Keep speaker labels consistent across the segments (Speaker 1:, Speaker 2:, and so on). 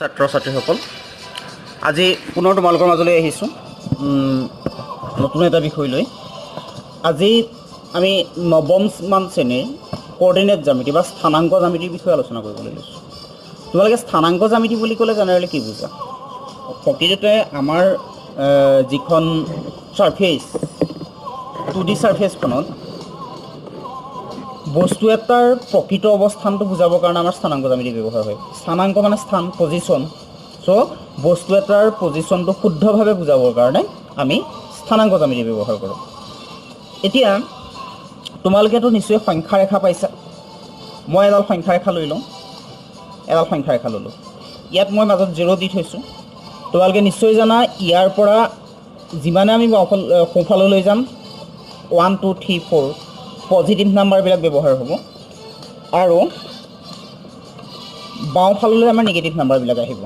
Speaker 1: ছাত্ৰ ছাত্ৰীসকল আজি পুনৰ তোমালোকৰ মাজলৈ আহিছোঁ নতুন এটা বিষয় লৈ। আজি আমি নৱমমান শ্ৰেণীৰ কোঅৰ্ডিনেট জ্যামিতি বা স্থানাংক জ্যামিতিৰ বিষয়ে আলোচনা কৰিবলৈ লৈছোঁ। তোমালোকে স্থানাংক জ্যামিতি বুলি ক'লে জেনেৰেলি কি বুজা? প্ৰকৃততে আমাৰ যিখন ছাৰ্ফেচ 2D ছাৰ্ফেচখনত বস্তু এটাৰ প্ৰকৃত অৱস্থানটো বুজাবৰ কাৰণে আমাৰ স্থানাংক জ্যামিতি ব্যৱহাৰ হয়। স্থানাংক মানে স্থান, পজিশ্যন। চ' বস্তু এটাৰ পজিশ্যনটো শুদ্ধভাৱে বুজাবৰ কাৰণে আমি স্থানাংক জ্যামিতি ব্যৱহাৰ কৰোঁ। এতিয়া তোমালোকেতো নিশ্চয় সংখ্যা ৰেখা পাইছা। মই এডাল সংখ্যা ৰেখা লৈ লওঁ, এডাল সংখ্যা ৰেখা ল'লোঁ। ইয়াত মই মাজত 0 দি থৈছোঁ। তোমালোকে নিশ্চয় জানা ইয়াৰ পৰা যিমানে আমি সোঁফাললৈ যাম 1 2 3 4 পজিটিভ নাম্বাৰবিলাক ব্যৱহাৰ হ'ব আৰু বাওঁফাললৈ আমাৰ নিগেটিভ নাম্বাৰবিলাক আহিব।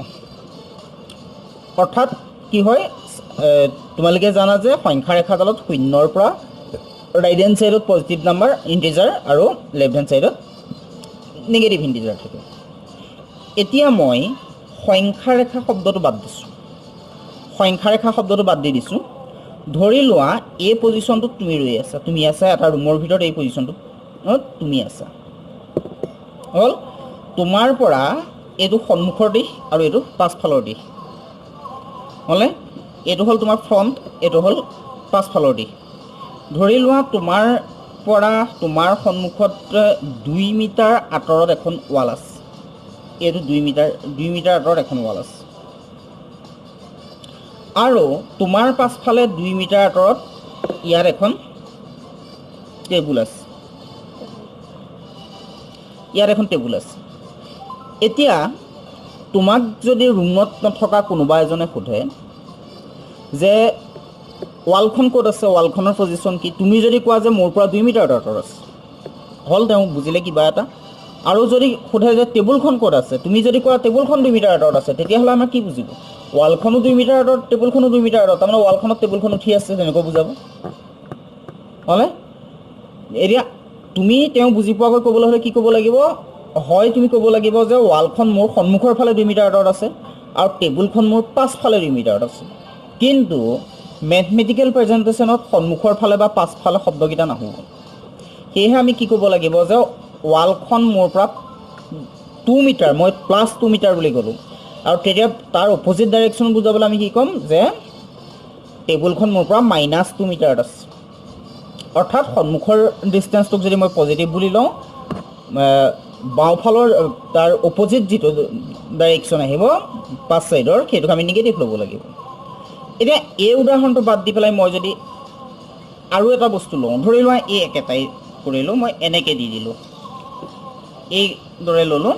Speaker 1: অৰ্থাৎ কি হয়, তোমালোকে জানা যে সংখ্যা ৰেখাডালত 0ৰ পৰা ৰাইট হেণ্ড ছাইডত পজিটিভ নাম্বাৰ ইণ্টিজাৰ আৰু লেফ্ট হেণ্ড ছাইডত নিগেটিভ ইণ্টিজাৰ থাকে। এতিয়া মই সংখ্যা ৰেখা শব্দটো বাদ দিছোঁ, সংখ্যা ৰেখা শব্দটো বাদ দি দিছোঁ। ধৰি লোৱা এই পজিশ্যনটোত তুমি ৰৈ আছা, তুমি আছা এটা ৰুমৰ ভিতৰত, এই পজিশ্যনটোত তুমি আছা। হ'ল তোমাৰ পৰা এইটো সন্মুখৰ দিশ আৰু এইটো পাছফালৰ দিশ। হ'লে এইটো হ'ল তোমাৰ ফ্ৰণ্ট, এইটো হ'ল পাছফালৰ দিশ। ধৰি লোৱা তোমাৰ পৰা তোমাৰ সন্মুখত 2 মিটাৰ আঁতৰত এখন ৱাল আছে। এইটো 2 মিটাৰ আঁতৰত এখন ৱাল আছে আৰু তোমাৰ পাছফালে 2 মিটাৰ আঁতৰত ইয়াত এখন টেবুল আছে, ইয়াত এখন টেবুল আছে। এতিয়া তোমাক যদি ৰুমত নথকা কোনোবা এজনে সোধে যে ৱালখন ক'ত আছে, ৱালখনৰ পজিশ্যন কি, তুমি যদি কোৱা যে মোৰ পৰা 2 মিটাৰ আঁতৰত আছে, হ'ল তেওঁ বুজিলে কিবা এটা। আৰু যদি সোধে যে টেবুলখন ক'ত আছে, তুমি যদি কোৱা টেবুলখন 2 মিটাৰ আঁতৰত আছে, তেতিয়াহ'লে আমাৰ কি বুজিব? ৱালখনো 2 মিটাৰ আঁতৰত, টেবুলখনো 2 মিটাৰ আঁতৰত, তাৰমানে ৱালখনত টেবুলখন উঠি আছে, তেনেকৈ বুজাব। হ'লে এতিয়া তুমি তেওঁ বুজি পোৱাকৈ ক'বলৈ হ'লে কি ক'ব লাগিব? হয় তুমি ক'ব লাগিব যে ৱালখন মোৰ সন্মুখৰ ফালে 2 মিটাৰ আঁতৰত আছে আৰু টেবুলখন মোৰ পাছফালে 2 মিটাৰত আছে। কিন্তু মেথমেটিকেল প্ৰেজেণ্টেশ্যনত সন্মুখৰ ফালে বা পাছফালে শব্দকেইটা নাহিব। সেয়েহে আমি কি ক'ব লাগিব যে ৱালখন মোৰ পৰা 2 মিটাৰ, মই +2 মিটাৰ বুলি ক'লোঁ, আৰু তেতিয়া তাৰ অপজিট ডাইৰেকশ্যন বুজাবলৈ আমি কি ক'ম যে টেবুলখন মোৰ পৰা -2 মিটাৰত আছে। অৰ্থাৎ সন্মুখৰ ডিষ্টেঞ্চটোক যদি মই পজিটিভ বুলি লওঁ, বাওঁফালৰ তাৰ অপজিট যিটো ডাইৰেকশ্যন আহিব পাছ ছাইডৰ, সেইটোক আমি নিগেটিভ ল'ব লাগিব। এতিয়া এই উদাহৰণটো বাদ দি পেলাই মই যদি আৰু এটা বস্তু লওঁ, ধৰি লোৱা এই একেটাই কৰিলোঁ, মই এনেকৈ দি দিলোঁ, এইদৰে ল'লোঁ,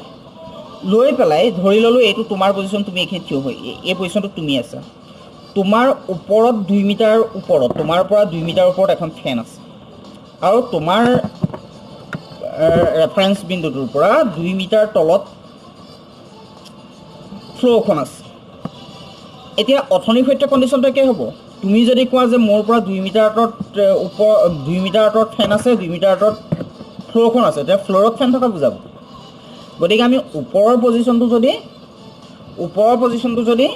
Speaker 1: লৈ পেলাই ধৰি ল'লোঁ এইটো তোমাৰ পজিশ্যন, তুমি এইখিনি থিয় হৈ এই পজিশ্যনটোত তুমি আছা। তোমাৰ ওপৰত 2 মিটাৰ ওপৰত, তোমাৰ পৰা 2 মিটাৰ ওপৰত এখন ফেন আছে আৰু তোমাৰ ৰেফাৰেঞ্চ বিন্দুটোৰ পৰা 2 মিটাৰ তলত ফ্ল'ৰখন আছে। এতিয়া অথনিৰ সৈতে কণ্ডিশ্যনটো একেই হ'ব। তুমি যদি কোৱা যে মোৰ পৰা 2 মিটাৰ আঁতৰত 2 মিটাৰ আঁতৰত ফেন আছে, 2 মিটাৰ আঁতৰত ফ্ল'ৰখন আছে, তেতিয়া ফ্ল'ৰত ফেন থকা বুজাব। গতিকে আমি ওপৰৰ পজিশ্যনটো যদি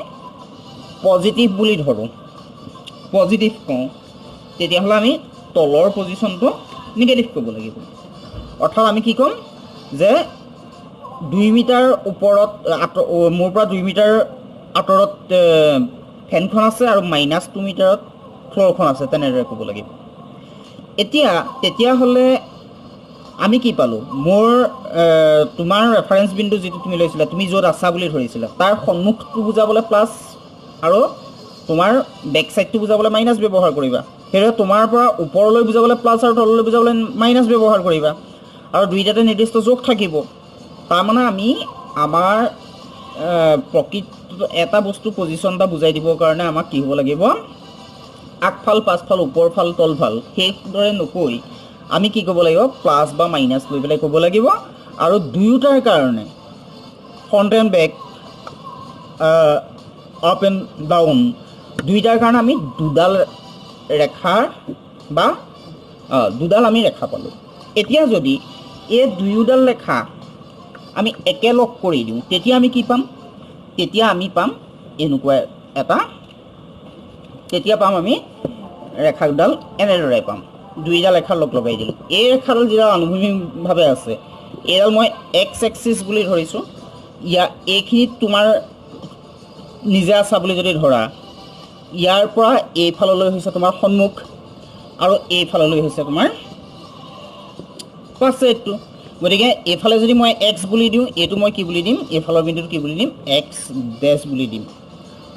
Speaker 1: পজিটিভ বুলি ধৰোঁ, পজিটিভ কওঁ, তেতিয়াহ'লে আমি তলৰ পজিশ্যনটো নিগেটিভ কৰিব লাগিব। অৰ্থাৎ আমি কি ক'ম যে 2 মিটাৰ ওপৰত মোৰ পৰা 2 মিটাৰ আঁতৰত ফেনখন আছে আৰু -2 মিটাৰত ফ্ল'ৰখন আছে, তেনেদৰে ক'ব লাগিব। এতিয়া তেতিয়াহ'লে আমি কি পালোঁ? মোৰ তোমাৰ ৰেফাৰেঞ্চ বিন্দু যিটো তুমি লৈছিলা, তুমি য'ত আছা বুলি ধৰিছিলা, তাৰ সন্মুখটো বুজাবলৈ প্লাছ আৰু তোমাৰ বেক ছাইডটো বুজাবলৈ মাইনাছ ব্যৱহাৰ কৰিবা। সেইদৰে তোমাৰ পৰা ওপৰলৈ বুজাবলৈ প্লাছ আৰু তললৈ বুজাবলৈ মাইনাছ ব্যৱহাৰ কৰিবা, আৰু দুইটাতে নিৰ্দিষ্ট জোখ থাকিব। তাৰমানে আমি আমাৰ প্ৰকৃত এটা বস্তু পজিশ্যন এটা বুজাই দিবৰ কাৰণে আমাক কি হ'ব লাগিব? আগফাল, পাছফাল, ওপৰফাল, তলফাল সেইদৰে নকৈ আমি কি ক'ব লাগিব? প্লাছ বা মাইনাছ লৈ পেলাই ক'ব লাগিব। আৰু দুয়োটাৰ কাৰণে front and back, up and down, দুইটাৰ কাৰণে আমি দুডাল আমি ৰেখা পালোঁ। এতিয়া যদি এই দুয়োডাল ৰেখা আমি একেলগ কৰি দিওঁ, তেতিয়া আমি কি পাম? তেতিয়া আমি পাম এনেকুৱা এটা, তেতিয়া পাম আমি ৰেখাডাল এনেদৰে পাম। দুইডাল ৰেখা লগ লগাই দিলোঁ। এই ৰেখাডাল যিডাল আনুভূমিকভাৱে আছে, এইডাল মই এক্স এক্সিছ বুলি ধৰিছোঁ। এইখিনিত তোমাৰ নিজে আছা বুলি যদি ধৰা, ইয়াৰ পৰা এইফাললৈ হৈছে তোমাৰ সন্মুখ আৰু এইফাললৈ হৈছে তোমাৰ পাছচাইডটো। গতিকে এইফালে যদি মই এক্স বুলি দিওঁ, এইটো মই কি বুলি দিম, এইফালৰ বিন্দুটো কি বুলি দিম, এক্স ডেছ বুলি দিম।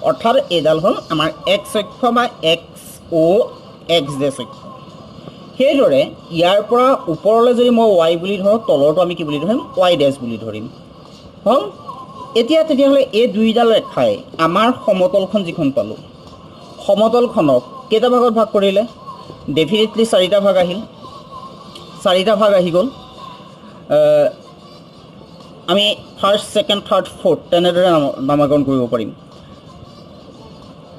Speaker 1: অৰ্থাৎ এইডাল হ'ল আমাৰ এক্স অক্ষ বা এক্স অ' এক্স ডেছ অক্ষ। সেইদৰে ইয়াৰ পৰা ওপৰলৈ যদি মই ৱাই বুলি ধৰোঁ, তলৰটো আমি কি বুলি ধৰিম, ৱাই ডেছ বুলি ধৰিম। হ'ল। এতিয়া তেতিয়াহ'লে এই দুইডাল ৰেখাই আমাৰ সমতলখন যিখন পালোঁ, সমতলখনক কেইটা ভাগত ভাগ কৰিলে? ডেফিনেটলি 4টা ভাগ আহিল। 4টা ভাগ আহি গ'ল। আমি ফাৰ্ষ্ট, ছেকেণ্ড, থাৰ্ড, ফ'ৰ্থ তেনেদৰে নামাকৰণ কৰিব পাৰিম।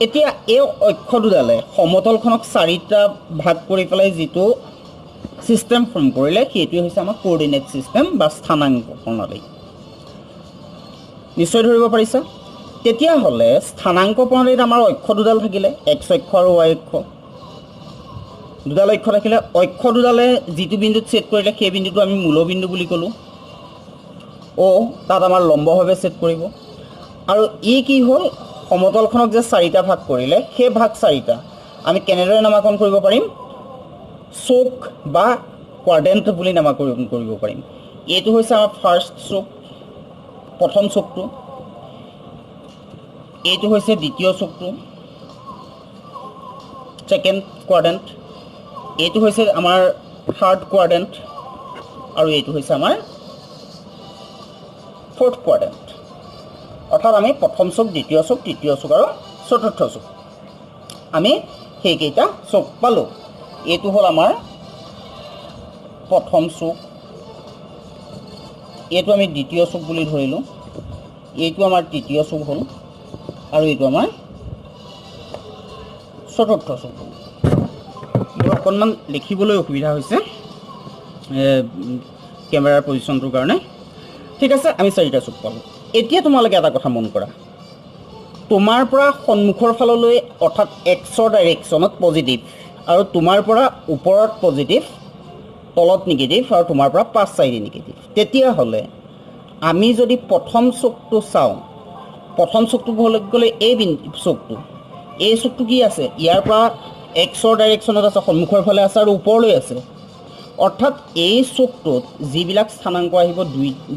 Speaker 1: এতিয়া এই অক্ষ দুডালে সমতলখনক 4টা ভাগ কৰি পেলাই যিটো ছিষ্টেম ফৰ্ম কৰিলে, সেইটোৱে হৈছে আমাৰ কোঅৰ্ডিনেট ছিষ্টেম বা স্থানাংক প্ৰণালী। নিশ্চয় ধৰিব পাৰিছা? তেতিয়াহ'লে স্থানাংক প্ৰণালীত আমাৰ অক্ষ দুডাল থাকিলে, এক্স অক্ষ আৰু ৱাই অক্ষ। দুডাল অক্ষ থাকিলে, অক্ষ দুডালে যিটো বিন্দুত ছেদ কৰিলে সেই বিন্দুটো আমি মূলবিন্দু বুলি ক'লোঁ। তাত আমাৰ লম্বভাৱে ছেদ কৰিব। আৰু ই কি হ'ল, সমতলখনক যে 4টা ভাগ কৰিলে, সেই ভাগ 4টা আমি কেনেদৰে নামাকৰণ কৰিব পাৰিম? চুক বা কোৱাড্ৰেণ্ট বুলি নামাকৰণ কৰিব পাৰিম। এইটো হৈছে আমাৰ ফাৰ্ষ্ট চুক, প্ৰথম চুকটো। এইটো হৈছে দ্বিতীয় চুকটো, ছেকেণ্ড কোৱাড্ৰেণ্ট। এইটো হৈছে আমাৰ থাৰ্ড কোৱাড্ৰেণ্ট আৰু এইটো হৈছে আমাৰ ফ'ৰ্থ কোৱাড্ৰেণ্ট। অৰ্থাৎ আমি প্ৰথম চুক, দ্বিতীয় চুক, তৃতীয় চুক আৰু চতুৰ্থ চুক, আমি সেইকেইটা চুক পালোঁ। এইটো হ'ল আমাৰ প্ৰথম চুক, এইটো আমি দ্বিতীয় চুক বুলি ধৰিলোঁ, এইটো আমাৰ তৃতীয় চুক হ'ল আৰু এইটো আমাৰ চতুৰ্থ চুক হ'ল। মোৰ অকণমান লিখিবলৈ অসুবিধা হৈছে কেমেৰাৰ পজিশ্যনটোৰ কাৰণে। ঠিক আছে, আমি 4টা চুক পালোঁ। এতিয়া তোমালোকে এটা কথা মন কৰা, তোমাৰ পৰা সন্মুখৰ ফাললৈ অৰ্থাৎ এক্সৰ ডাইৰেকশ্যনত পজিটিভ আৰু তোমাৰ পৰা ওপৰত পজিটিভ, তলত নিগেটিভ আৰু তোমাৰ পৰা পাছ চাইডে নিগেটিভ। তেতিয়াহ'লে আমি যদি প্ৰথম চুকটো চাওঁ, প্ৰথম চুকটো হৈ গ'লে এই চুকটো, এই চুকটো কি আছে, ইয়াৰ পৰা এক্সৰ ডাইৰেকশ্যনত আছে, সন্মুখৰ ফালে আছে আৰু ওপৰলৈ আছে। অৰ্থাৎ এই চুকটোত যিবিলাক স্থানাংক আহিব,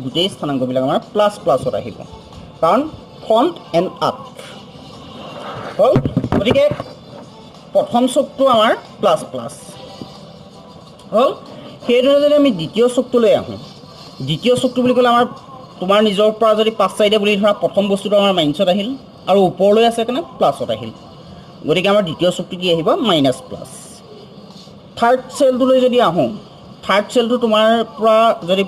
Speaker 1: গোটেই স্থানাংকবিলাক আমাৰ প্লাছ প্লাছত আহিব, কাৰণ ফ্ৰণ্ট এণ্ড আপ হ'ল। গতিকে প্ৰথম চুকটো আমাৰ প্লাছ প্লাছ হ'ল। সেইদৰে যদি আমি দ্বিতীয় চুকটোলৈ আহোঁ, দ্বিতীয় চুকটো বুলি ক'লে আমাৰ তোমাৰ নিজৰ পৰা যদি পাছ চাইডে বুলি ধৰা, প্ৰথম বস্তুটো আমাৰ মাইনাছত আহিল আৰু ওপৰলৈ আছে কাৰণে প্লাছত আহিল। গতিকে আমাৰ দ্বিতীয় চুকটো কি আহিব, মাইনাছ প্লাছ। থাৰ্ড চেলটোলৈ যদি আহোঁ, থাৰ্ড চেলটো তোমাৰ পৰা যদি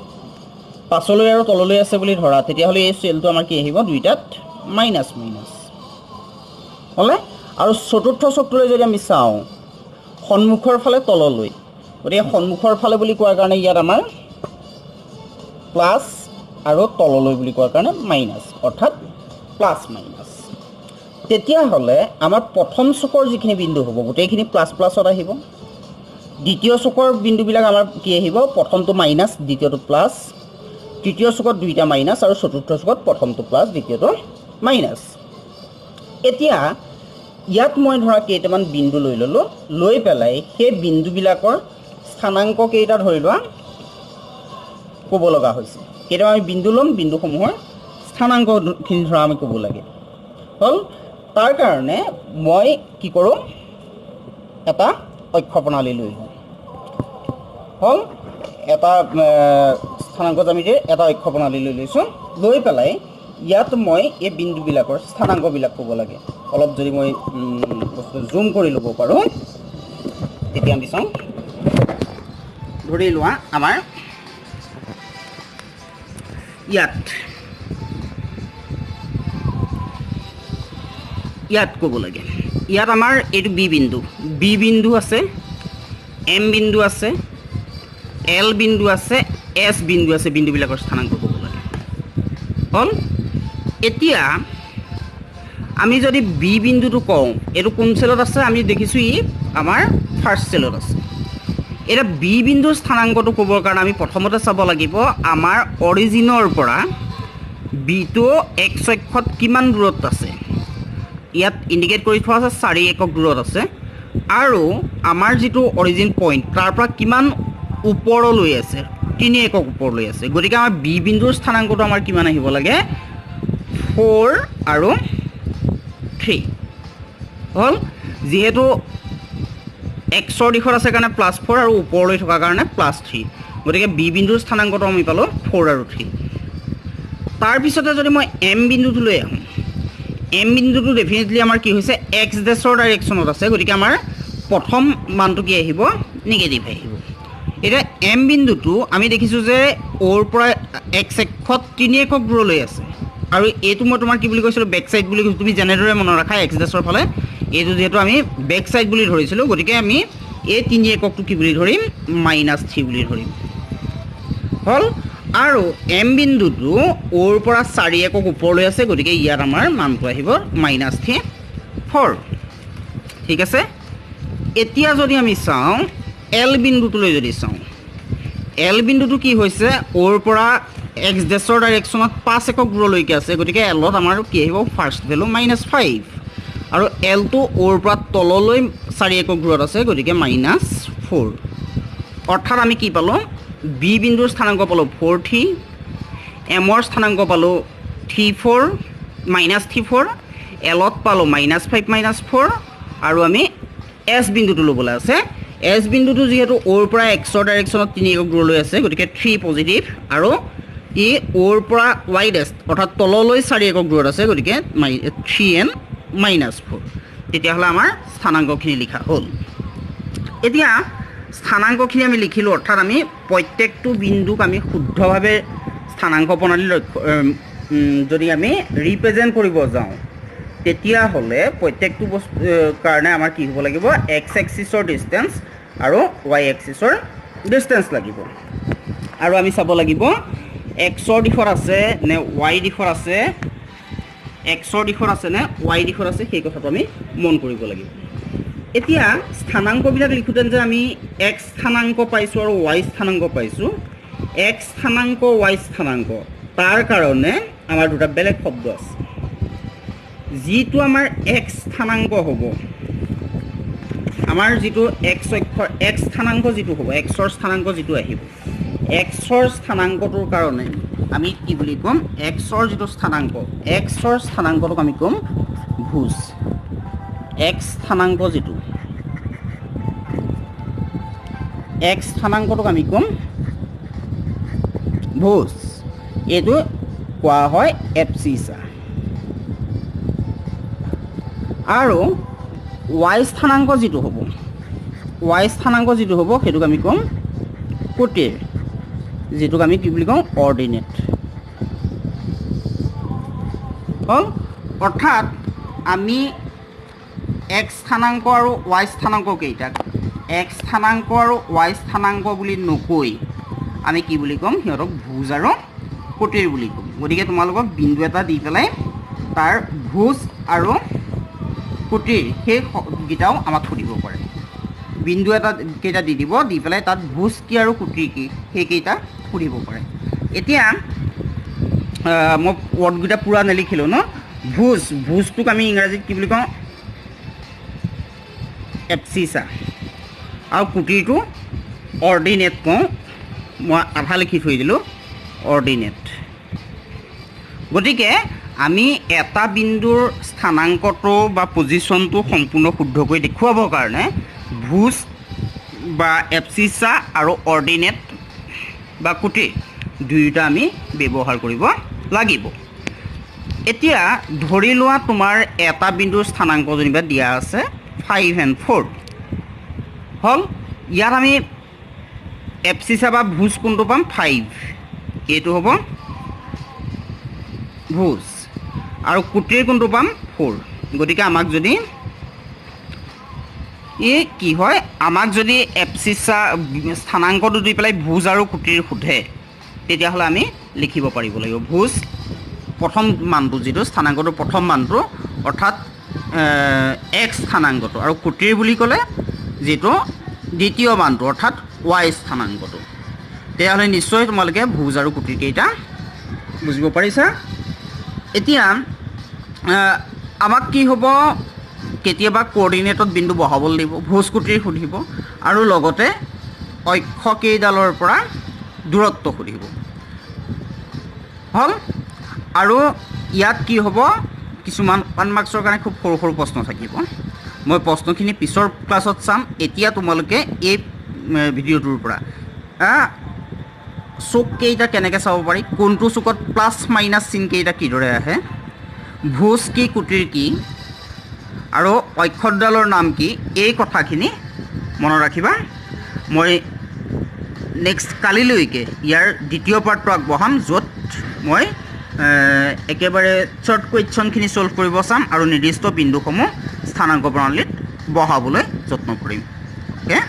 Speaker 1: পাছলৈ আৰু তললৈ আছে বুলি ধৰা, তেতিয়াহ'লে এই চেলটো আমাৰ কি আহিব, দুইটাত মাইনাছ মাইনাছ হ'লে। আৰু চতুৰ্থ চুকটোলৈ যদি আমি চাওঁ, সন্মুখৰ ফালে তললৈ, গতিকে সন্মুখৰ ফালে বুলি কোৱাৰ কাৰণে ইয়াত আমাৰ প্লাছ আৰু তললৈ বুলি কোৱাৰ কাৰণে মাইনাছ, অৰ্থাৎ প্লাছ মাইনাছ। তেতিয়াহ'লে আমাৰ প্ৰথম চুকৰ যিখিনি বিন্দু হ'ব, গোটেইখিনি প্লাছ প্লাছত আহিব। দ্বিতীয় চুকৰ বিন্দুবিলাক আমাৰ কি আহিব, প্ৰথমটো মাইনাছ, দ্বিতীয়টো প্লাছ। তৃতীয় চুকত 2টা মাইনাছ আৰু চতুৰ্থ চুকত প্ৰথমটো প্লাছ, দ্বিতীয়টো মাইনাছ। এতিয়া ইয়াত মই ধৰা কেইটামান বিন্দু লৈ ল'লোঁ, লৈ পেলাই সেই বিন্দুবিলাকৰ স্থানাংক কেইটা ধৰি লোৱা ক'ব লগা হৈছে। কেইটামান আমি বিন্দু ল'ম, বিন্দুসমূহৰ স্থানাংকখিনি ধৰা আমি ক'ব লাগে হ'ল। তাৰ কাৰণে মই কি কৰোঁ, এটা অক্ষ প্ৰণালী লৈ লওঁ হ'ল। এটা স্থানাংক জ্যামিতিৰ এটা অক্ষ প্ৰণালী লৈ লৈছোঁ, লৈ পেলাই ইয়াত মই এই বিন্দুবিলাকৰ স্থানাংকবিলাক ক'ব লাগে। অলপ যদি মই জুম কৰি ল'ব পাৰোঁ, তেতিয়া আমি চাওঁ। ধৰি লোৱা আমাৰ ইয়াত ক'ব লাগে, ইয়াত আমাৰ এইটো বি বিন্দু আছে, এম বিন্দু আছে, এল বিন্দু আছে, এছ বিন্দু আছে, বিন্দুবিলাকৰ স্থানাংক ক'ব লাগে হ'ল। এতিয়া আমি যদি বি বিন্দুটো কওঁ এইটো কোন চেলত আছে আমি দেখিছোঁ ই আমাৰ ফাৰ্ষ্ট চেলত আছে এতিয়া বি বিন্দুৰ স্থানাংকটো ক'বৰ কাৰণে আমি প্ৰথমতে চাব লাগিব আমাৰ অৰিজিনৰ পৰা বিটো এক্স অক্ষত কিমান দূৰত আছে ইয়াত ইণ্ডিকেট কৰি থোৱা আছে 4 একক দূৰত আছে আৰু আমাৰ যিটো অৰিজিন পইণ্ট তাৰ পৰা কিমান ওপৰলৈ আছে 3 একক ওপৰলৈ আছে গতিকে আমাৰ বি বিন্দুৰ স্থানাংকটো আমাৰ কিমান আহিব লাগে 4 আৰু 3 হ'ল যিহেতু এক্সৰ দিশত আছে কাৰণে +4 আৰু ওপৰলৈ থকাৰ কাৰণে +3 গতিকে বি বিন্দুৰ স্থানাংকটো আমি পালোঁ 4 আৰু 3 তাৰপিছতে যদি মই এম বিন্দুটো লৈ আহোঁ এম বিন্দুটো ডেফিনেটলি আমাৰ কি হৈছে এক্স ডেছৰ ডাইৰেকশ্যনত আছে গতিকে আমাৰ প্ৰথম মানটো কি আহিব নিগেটিভ আহিব এতিয়া এম বিন্দুটো আমি দেখিছোঁ যে অ'ৰ পৰা এক্স অক্ষত 3 একক দূৰলৈ আছে আৰু এইটো মই তোমাৰ কি বুলি কৈছিলোঁ বেক চাইড বুলি কৈছোঁ তুমি যেনেদৰে মনত ৰাখা এক্স ডেছৰ ফালে এইটো যিহেতু আমি বেক চাইড বুলি ধৰিছিলোঁ গতিকে আমি এই 3 এককটো কি বুলি ধৰিম -3 বুলি ধৰিম হ'ল আৰু এম বিন্দুটো অ'ৰ পৰা 4 একক ওপৰলৈ আছে গতিকে ইয়াত আমাৰ মানটো আহিব -4 ঠিক আছে এতিয়া যদি আমি চাওঁ এল বিন্দুটোলৈ যদি চাওঁ এল বিন্দুটো কি হৈছে অ'ৰ পৰা এক্স ডেছৰ ডাইৰেকশ্যনত 5 একক দূৰলৈকে আছে গতিকে এলত আমাৰ কি আহিব ফাৰ্ষ্ট ভেলু -5 আৰু এলটো অ'ৰ পৰা তললৈ 4 একক দূৰত আছে গতিকে -4 অৰ্থাৎ আমি কি পালোঁ বি বিন্দুৰ স্থানাংক পালোঁ 4 3 এমৰ স্থানাংক পালোঁ 3 4 -3 4 এলত পালোঁ -5 -4 আৰু আমি এছ বিন্দুটো ল'বলৈ আছে এছ বিন্দুটো যিহেতু অ'ৰ পৰা এক্সৰ ডাইৰেকশ্যনত 3 একক দূৰলৈ আছে গতিকে 3 পজিটিভ আৰু ই অ'ৰ পৰা ৱাই ডেছ অৰ্থাৎ তললৈ 4 একক দূৰত আছে গতিকে 3n -4 তেতিয়াহ'লে আমাৰ স্থানাংকখিনি লিখা হ'ল এতিয়া স্থানাংকখিনি আমি লিখিলোঁ অৰ্থাৎ আমি প্ৰত্যেকটো বিন্দুক আমি শুদ্ধভাৱে স্থানাংক প্ৰণালী যদি আমি ৰিপ্ৰেজেণ্ট কৰিব যাওঁ তেতিয়াহ'লে প্ৰত্যেকটো বস্তু কাৰণে আমাৰ কি হ'ব লাগিব এক্স এক্সিছৰ ডিষ্টেঞ্চ আৰু ৱাই এক্সিছৰ ডিষ্টেঞ্চ লাগিব আৰু আমি চাব লাগিব এক্সৰ দিশত আছে নে ৱাই দিশত আছে এক্সৰ দিশত আছে নে ৱাই দিশত আছে সেই কথাটো আমি মন কৰিব লাগিব এতিয়া স্থানাংকবিলাক লিখোঁতে যে আমি এক্স স্থানাংক পাইছোঁ আৰু ৱাই স্থানাংক পাইছোঁ এক্স স্থানাংক ৱাই স্থানাংক তাৰ কাৰণে আমাৰ দুটা বেলেগ শব্দ আছে যিটো আমাৰ এক্স স্থানাংক হ'ব আমাৰ যিটো এক্স অক্ষৰ এক্স স্থানাংক যিটো হ'ব এক্সৰ স্থানাংক যিটো আহিব এক্সৰ স্থানাংকটোৰ কাৰণে আমি কি বুলি ক'ম এক্সৰ যিটো স্থানাংক এক্সৰ স্থানাংকটোক আমি ক'ম ভুজ এক্স স্থানাংক যিটো এক্স স্থানাংকটোক আমি ক'ম ভুজ এইটো কোৱা হয় এপচিছা আৰু ৱাই স্থানাংক যিটো হ'ব সেইটোক আমি ক'ম কোটিৰ যিটোক আমি কি বুলি কওঁ অৰ্ডিনেট হ'ল অৰ্থাৎ আমি এক্স স্থানাংক আৰু ৱাই স্থানাংক কেইটাক এক্স স্থানাংক আৰু ৱাই স্থানাংক বুলি নকৈ আমি কি বুলি ক'ম সিহঁতক ভুজ আৰু কোটিৰ বুলি ক'ম গতিকে তোমালোকক বিন্দু এটা দি পেলাই তাৰ ভুজ আৰু কোটিৰ সেইকেইটাও আমাক সুধিব পাৰে বিন্দু এটা কেইটা দি দিব দি পেলাই তাত ভুজ কি আৰু কোটিৰ কি সেইকেইটা সুধিব পাৰে এতিয়া মই ৱৰ্ডকেইটা পূৰা নেলিখিলোঁ ন ভুজটোক আমি ইংৰাজীত কি বুলি কওঁ এপচিছা আৰু কোটিৰটো অৰ্ডিনেট কওঁ মই আধা লিখি থৈ দিলোঁ অৰ্ডিনেট গতিকে আমি এটা বিন্দুৰ স্থানাংকটো বা পজিশ্যনটো সম্পূৰ্ণ শুদ্ধকৈ দেখুৱাবৰ কাৰণে ভুজ বা এপচিছা আৰু অৰ্ডিনেট বা কোটি দুয়োটা আমি ব্যৱহাৰ কৰিব লাগিব এতিয়া ধৰি লোৱা তোমাৰ এটা বিন্দুৰ স্থানাংক যেনিবা দিয়া আছে 5 and 4 হ'ল ইয়াত আমি এপচিছা বা ভুজ কোনটো পাম 5 এইটো হ'ব ভুজ আৰু কোটিৰ কোনটো পাম 4 গতিকে আমাক যদি এই কি হয় আমাক যদি এপচিছা স্থানাংকটো দি পেলাই ভুজ আৰু কোটিৰ সোধে তেতিয়াহ'লে আমি লিখিব পাৰিব লাগিব ভুজ প্ৰথম মানটো যিটো স্থানাংকটোৰ প্ৰথম মানটো অৰ্থাৎ এক্স স্থানাংকটো, আৰু কোটিৰ বুলি ক'লে যিটো দ্বিতীয় মানটো অৰ্থাৎ ৱাই স্থানাংকটো। তেতিয়াহ'লে নিশ্চয় তোমালোকে ভুজ আৰু কোটিৰ কেইটা বুজিব পাৰিছা। এতিয়া আমাক কি হ'ব, কেতিয়াবা কোঅৰ্ডিনেটত বিন্দু বহাবলৈ লাগিব, ভোজ কোটিৰ সুধিব, আৰু লগতে অক্ষ কেইডালৰ পৰা দূৰত্ব সুধিব হ'ল। আৰু ইয়াত কি হ'ব, কিছুমান 1 মাৰ্কছৰ কাৰণে খুব সৰু সৰু প্ৰশ্ন থাকিব। মই প্ৰশ্নখিনি পিছৰ ক্লাছত চাম। এতিয়া তোমালোকে এই ভিডিঅ'টোৰ পৰা চুক কেইটা কেনেকৈ চাব পাৰি, কোনটো চুকত প্লাছ মাইনাছ চিন কেইটা কিদৰে আহে, ভোজ কি কোটিৰ কি, আৰু অক্ষৰডালৰ নাম কি, এই কথাখিনি মনত ৰাখিবা। মই নেক্সট কালিলৈকে ইয়াৰ দ্বিতীয় পাৰ্টটো আগবঢ়াম, য'ত মই একেবাৰে শ্বৰ্ট কুৱেশ্যনখিনি ছল্ভ কৰিব চাম আৰু নিৰ্দিষ্ট বিন্দুসমূহ স্থানাংক প্ৰণালীত বহাবলৈ যত্ন কৰিম। অ'কে।